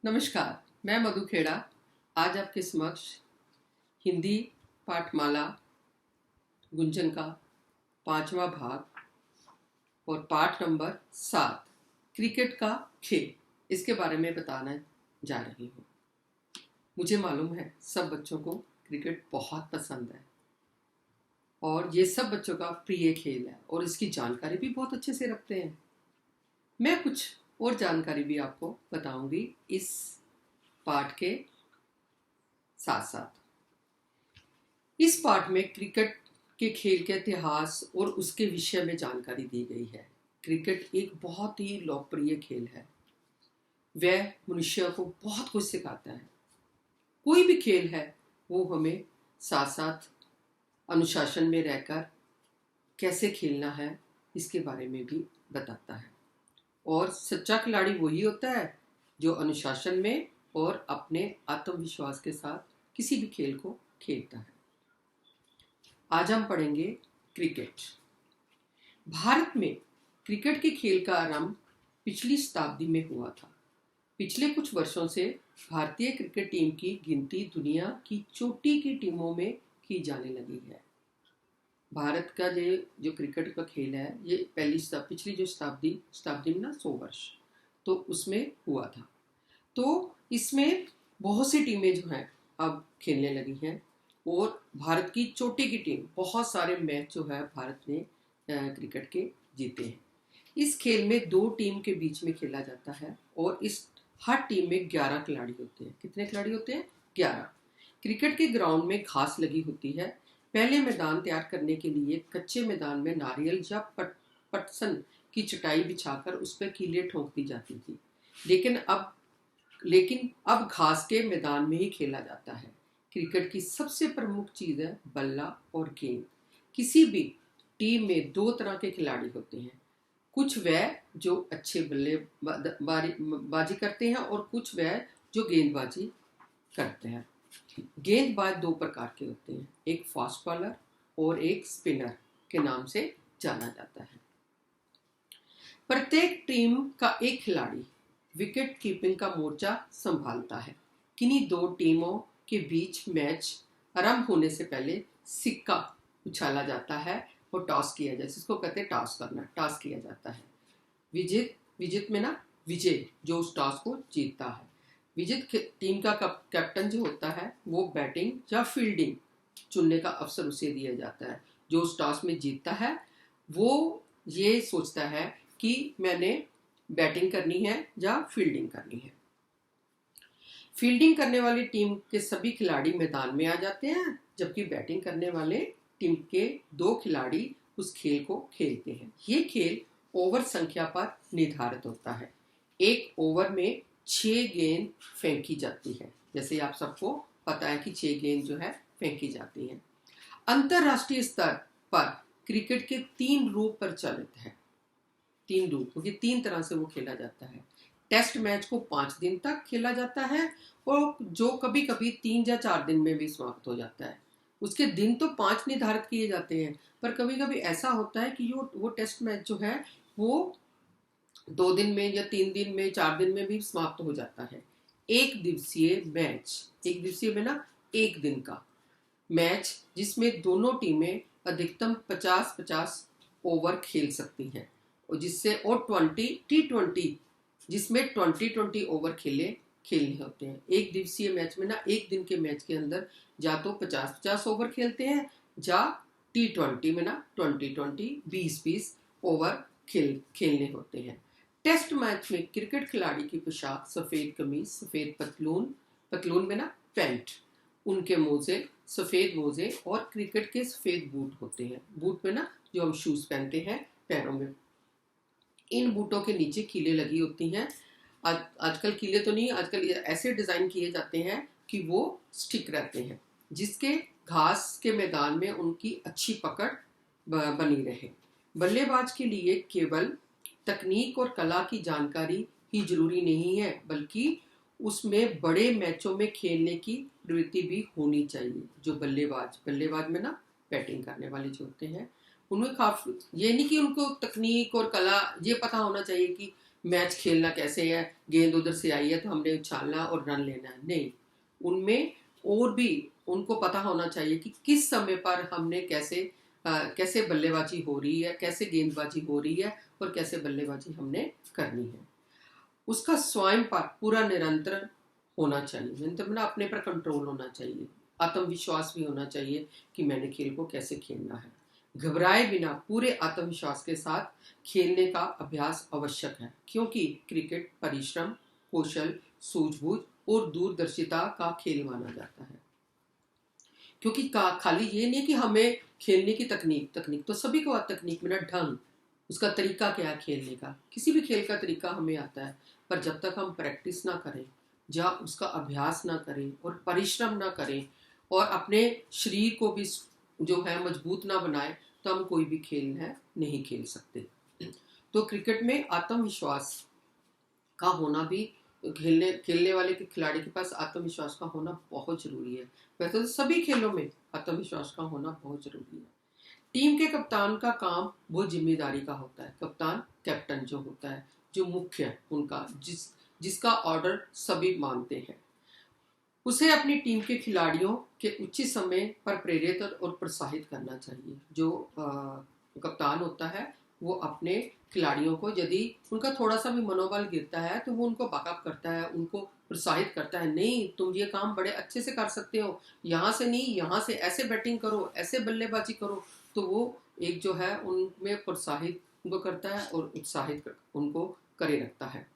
नमस्कार, मैं मधु खेड़ा आज आपके समक्ष हिंदी पाठमाला गुंजन का 5वां भाग और पाठ नंबर 7 क्रिकेट का खेल इसके बारे में बताना जा रही हूँ। मुझे मालूम है सब बच्चों को क्रिकेट बहुत पसंद है और ये सब बच्चों का प्रिय खेल है और इसकी जानकारी भी बहुत अच्छे से रखते हैं। मैं कुछ और जानकारी भी आपको बताऊंगी इस पाठ के साथ साथ। इस पाठ में क्रिकेट के खेल के इतिहास और उसके विषय में जानकारी दी गई है। क्रिकेट एक बहुत ही लोकप्रिय खेल है। वह मनुष्य को बहुत कुछ सिखाता है। कोई भी खेल है वो हमें साथ साथ अनुशासन में रहकर कैसे खेलना है इसके बारे में भी बताता है। और सच्चा खिलाड़ी वही होता है जो अनुशासन में और अपने आत्मविश्वास के साथ किसी भी खेल को खेलता है। आज हम पढ़ेंगे क्रिकेट। भारत में क्रिकेट के खेल का आरंभ पिछली शताब्दी में हुआ था। पिछले कुछ वर्षों से भारतीय क्रिकेट टीम की गिनती दुनिया की चोटी की टीमों में की जाने लगी है। भारत का जो क्रिकेट का खेल है ये पिछली जो शताब्दी में ना 100 वर्ष तो उसमें हुआ था। तो इसमें बहुत सी टीमें जो हैं अब खेलने लगी हैं और भारत की चोटी की टीम बहुत सारे मैच जो है भारत ने क्रिकेट के जीते हैं। इस खेल में 2 टीम के बीच में खेला जाता है और इस हर टीम में 11 खिलाड़ी होते हैं। कितने खिलाड़ी होते हैं? 11। क्रिकेट के ग्राउंड में घास लगी होती है। पहले मैदान तैयार करने के लिए कच्चे मैदान में नारियल या पटसन की चटाई बिछाकर उस पर कीले ठोक दी जाती थी। लेकिन अब घास के मैदान में ही खेला जाता है। क्रिकेट की सबसे प्रमुख चीज़ है बल्ला और गेंद। किसी भी टीम में 2 तरह के खिलाड़ी होते हैं। कुछ वह जो अच्छे बल्लेबाजी करते हैं और कुछ वह जो गेंदबाजी करते हैं। गेंदबाज 2 प्रकार के होते हैं, एक फास्ट बॉलर और एक स्पिनर के नाम से जाना जाता है। प्रत्येक टीम का एक खिलाड़ी विकेट कीपिंग का मोर्चा संभालता है। किन्हीं 2 टीमों के बीच मैच आरंभ होने से पहले सिक्का उछाला जाता है और टॉस किया जाता है। इसको कहते हैं टॉस करना। टॉस किया जाता है। विजित में ना विजय जो उस टॉस को जीतता है। विजित टीम का कैप्टन जो होता है वो बैटिंग या फील्डिंग चुनने का अवसर उसे दिया जाता है। जो उस टॉस में जीतता है वो ये सोचता है कि मैंने बैटिंग करनी है या फील्डिंग करनी है। फील्डिंग करने वाली टीम के सभी खिलाड़ी मैदान में आ जाते हैं, जबकि बैटिंग करने वाले टीम के 2 खिलाड़ी उस खेल को खेलते हैं। ये खेल ओवर संख्या पर निर्धारित होता है। एक ओवर में 6 गेंद फेंकी जाती है। जैसे आप सबको पता है कि 6 गेंद जो है फेंकी जाती है। अंतरराष्ट्रीय स्तर पर क्रिकेट के 3 रूप प्रचलित है। 3 रूप क्योंकि 3 तरह से वो खेला जाता है। टेस्ट मैच को 5 दिन तक खेला जाता है और जो कभी कभी 3 या 4 दिन में भी समाप्त हो जाता है। उसके दिन तो 5 निर्धारित किए जाते हैं, पर कभी कभी ऐसा होता है कि वो टेस्ट मैच जो है वो 2 दिन में या 3 दिन में 4 दिन में भी समाप्त हो जाता है। एक दिवसीय में ना 1 दिन का मैच जिसमें दोनों टीमें अधिकतम 50-50 ओवर खेल सकती हैं और जिससे और T20 जिसमें 20 ओवर खेलने होते हैं। एक दिवसीय मैच में ना 1 दिन के मैच के अंदर या तो 50-50 ओवर खेलते हैं या T20 में ना 20 ओवर खेलने होते हैं। टेस्ट मैच में क्रिकेट खिलाड़ी की पोशाक सफेद कमीज, सफेद पतलून में ना पैंट, उनके मोजे सफेद मोजे और क्रिकेट के सफेद बूट होते हैं। बूट में ना जो हम शूज पहनते हैं पैरों में, इन बूटों के नीचे कीले लगी होती हैं। आजकल कीले तो नहीं, आजकल ऐसे डिजाइन किए जाते हैं कि वो स्टिक रहते हैं, जिसके घास के मैदान में उनकी अच्छी पकड़ बनी रहे। बल्लेबाज के लिए केवल तकनीक और कला की जानकारी ही जरूरी नहीं है, बल्कि उसमें बड़े मैचों में खेलने की प्रवृत्ति भी होनी चाहिए। जो बल्लेबाज में ना बैटिंग करने वाले जो होते हैं उनमें काफी ये नहीं कि उनको तकनीक और कला ये पता होना चाहिए कि मैच खेलना कैसे है, गेंद उधर से आई है तो हमने उछालना और रन लेना है, नहीं। उनमें और भी उनको पता होना चाहिए कि किस समय पर हमने कैसे बल्लेबाजी हो रही है, कैसे गेंदबाजी हो रही है और कैसे बल्लेबाजी हमने करनी है। उसका स्वयं पर पूरा निरंतर होना चाहिए, निरंतर मतलब अपने पर कंट्रोल होना चाहिए, आत्मविश्वास भी होना चाहिए कि मैंने खेल को कैसे खेलना है। घबराए बिना पूरे आत्मविश्वास के साथ खेलने का अभ्यास आवश्यक है, क्योंकि क्रिकेट परिश्रम, कौशल, सूझबूझ और दूरदर्शिता का खेल माना जाता है। क्योंकि खाली ये नहीं कि हमें खेलने की तकनीक तकनीक तो सभी को आता, तकनीक में ना ढंग, उसका तरीका क्या है खेलने का, किसी भी खेल का तरीका हमें आता है, पर जब तक हम प्रैक्टिस ना करें, जहाँ उसका अभ्यास ना करें और परिश्रम ना करें और अपने शरीर को भी जो है मजबूत ना बनाए, तो हम कोई भी खेल है नहीं खेल सकते। तो क्रिकेट में आत्मविश्वास का होना भी, खेलने खेलने वाले के खिलाड़ी के पास आत्मविश्वास का होना बहुत जरूरी है। वैसे तो सभी खेलों में आत्मविश्वास का होना बहुत जरूरी है। टीम के कप्तान का काम बहुत जिम्मेदारी का होता है। कप्तान, कैप्टन जो होता है, जो मुख्य है उनका, जिसका ऑर्डर सभी मानते हैं, उसे अपनी टीम के खिलाड़ियों के उचित समय पर प्रेरित और प्रोत्साहित करना चाहिए। जो कप्तान होता है वो अपने खिलाड़ियों को, यदि उनका थोड़ा सा भी मनोबल गिरता है तो वो उनको बैकअप करता है, उनको प्रोत्साहित करता है, नहीं तुम ये काम बड़े अच्छे से कर सकते हो, यहाँ से नहीं, यहाँ से ऐसे बैटिंग करो, ऐसे बल्लेबाजी करो। तो वो एक जो है उनमें प्रोत्साहित उनको करता है और उत्साहित उनको करे रखता है।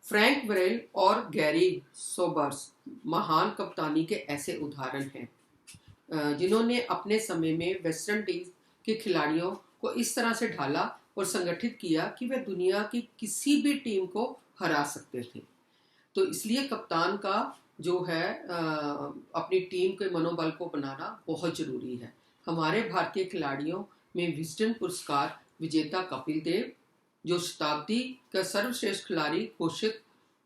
फ्रैंक वरेल और गैरी सोबर्स महान कप्तानी के ऐसे उदाहरण हैं, जिन्होंने अपने समय में वेस्ट इंडीज के खिलाड़ियों को इस तरह से ढाला और संगठित किया कि वे दुनिया की किसी भी टीम को हरा सकते थे। तो इसलिए कप्तान का जो है अपनी टीम के मनोबल को बनाना बहुत जरूरी है। हमारे भारतीय खिलाड़ियों में विजडन पुरस्कार विजेता कपिल देव, जो शताब्दी का सर्वश्रेष्ठ खिलाड़ी घोषित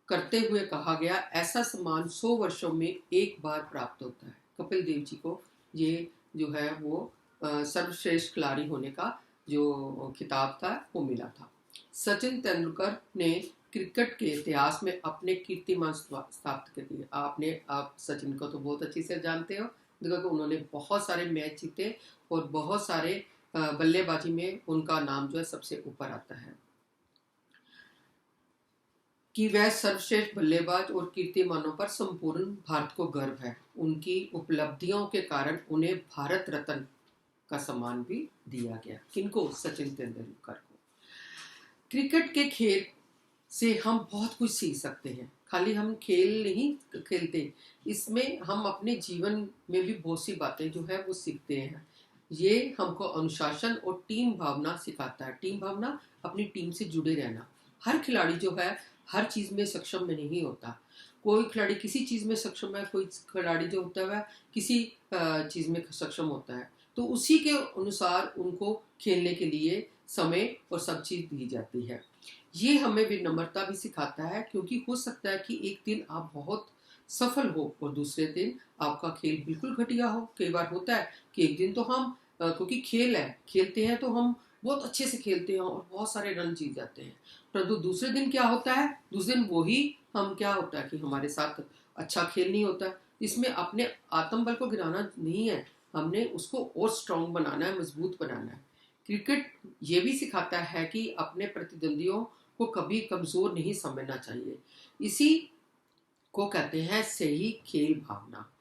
करते हुए कहा गया, ऐसा सम्मान 100 वर्षों में एक बार प्राप्त होता है। कपिल देव जी को ये जो है वो सर्वश्रेष्ठ खिलाड़ी होने का जो खिताब था वो मिला था। सचिन तेंदुलकर ने क्रिकेट के इतिहास में अपने कीर्तिमान स्थापित कर दिए। आप सचिन को तो बहुत अच्छी से जानते हो, देखो उन्होंने बहुत सारे मैच जीते और बहुत सारे बल्लेबाजी में उनका नाम जो है सबसे ऊपर आता है कि वह सर्वश्रेष्ठ बल्लेबाज और कीर्तिमानों पर संपूर्ण भारत को गर्व है। उनकी उपलब्धियों के कारण उन्हें भारत रत्न का सम्मान भी दिया गया। किनको? सचिन तेंदुलकर को। क्रिकेट के खेल से हम बहुत कुछ सीख सकते हैं। खाली हम खेल नहीं खेलते, इसमें हम अपने जीवन में भी बहुत सी बातें जो है वो सीखते हैं। ये हमको अनुशासन और टीम भावना सिखाता है। टीम भावना, अपनी टीम से जुड़े रहना। हर खिलाड़ी जो है हर चीज़ में सक्षम में नहीं होता। कोई खिलाड़ी किसी चीज़ में सक्षम है, कोई खिलाड़ी जो होता है वह किसी चीज़ में सक्षम होता है, तो उसी के अनुसार उनको खेलने के लिए समय और सब चीज़ दी जाती है। ये हमें विनम्रता भी सिखाता है, क्योंकि हो सकता है कि एक दिन आप बहुत सफल हो और दूसरे दिन आपका खेल बिल्कुल घटिया हो। कई बार होता है कि एक दिन तो हम क्योंकि खेल है, खेलते हैं तो हम बहुत अच्छे से खेलते हैं और बहुत सारे रन जीत जाते हैं, परंतु दूसरे दिन क्या होता है, दूसरे दिन वही हम क्या होता है कि हमारे साथ अच्छा खेल नहीं होता। इसमें अपने आत्मबल को गिराना नहीं है, हमने उसको और स्ट्रांग बनाना है, मजबूत बनाना है। क्रिकेट ये भी सिखाता है कि अपने प्रतिद्वंदियों को कभी कमज़ोर नहीं समझना चाहिए। इसी को कहते हैं सही खेल भावना।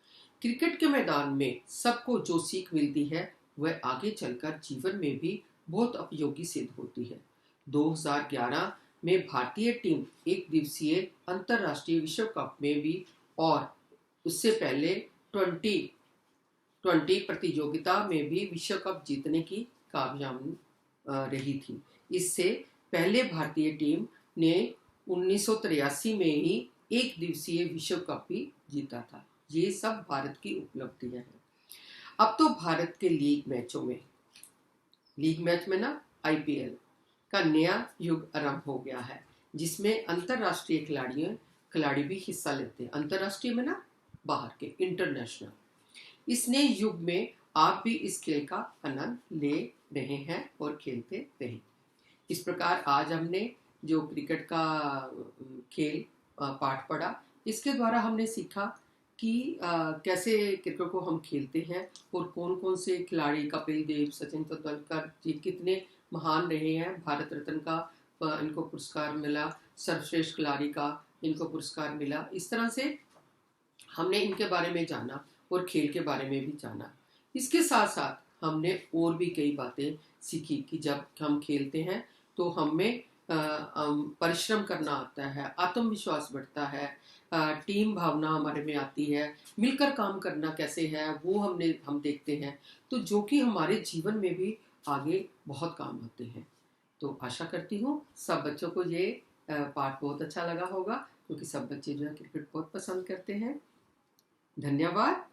क्रिकेट के मैदान में सबको जो सीख मिलती है वह आगे चलकर जीवन में भी बहुत उपयोगी सिद्ध होती है। 2011 में भारतीय टीम एक दिवसीय अंतर्राष्ट्रीय विश्व कप में भी और उससे पहले 2020 प्रतियोगिता में भी विश्व कप जीतने की कामयाब रही थी। इससे पहले भारतीय टीम ने 1983 में ही एक दिवसीय विश्व कप भी जीता था। ये सब भारत की उपलब्धियां हैं। अब तो भारत के लीग मैच में ना आईपीएल का नया युग आरंभ हो गया है, जिसमें अंतर्राष्ट्रीय खिलाड़ी भी हिस्सा लेते हैं। अंतर्राष्ट्रीय में ना बाहर के, इंटरनेशनल। इस नए युग में आप भी इस खेल का आनंद ले रहे हैं और खेलते रहें। इस प्रकार आज हमने जो क्रिकेट का खेल पाठ पढ़ा, इसके द्वारा हमने सीखा कि कैसे क्रिकेट को हम खेलते हैं और कौन कौन से खिलाड़ी, कपिल देव, सचिन तेंदुलकर जी कितने महान रहे हैं। भारत रत्न का इनको पुरस्कार मिला, सर्वश्रेष्ठ खिलाड़ी का इनको पुरस्कार मिला। इस तरह से हमने इनके बारे में जाना और खेल के बारे में भी जाना। इसके साथ साथ हमने और भी कई बातें सीखी कि जब हम खेलते हैं तो हमें परिश्रम करना आता है, आत्मविश्वास बढ़ता है, टीम भावना हमारे में आती है, मिलकर काम करना कैसे है वो हम देखते हैं, तो जो कि हमारे जीवन में भी आगे बहुत काम आते हैं। तो आशा करती हूँ सब बच्चों को ये पाठ बहुत अच्छा लगा होगा, क्योंकि सब बच्चे जो है क्रिकेट बहुत पसंद करते हैं। धन्यवाद।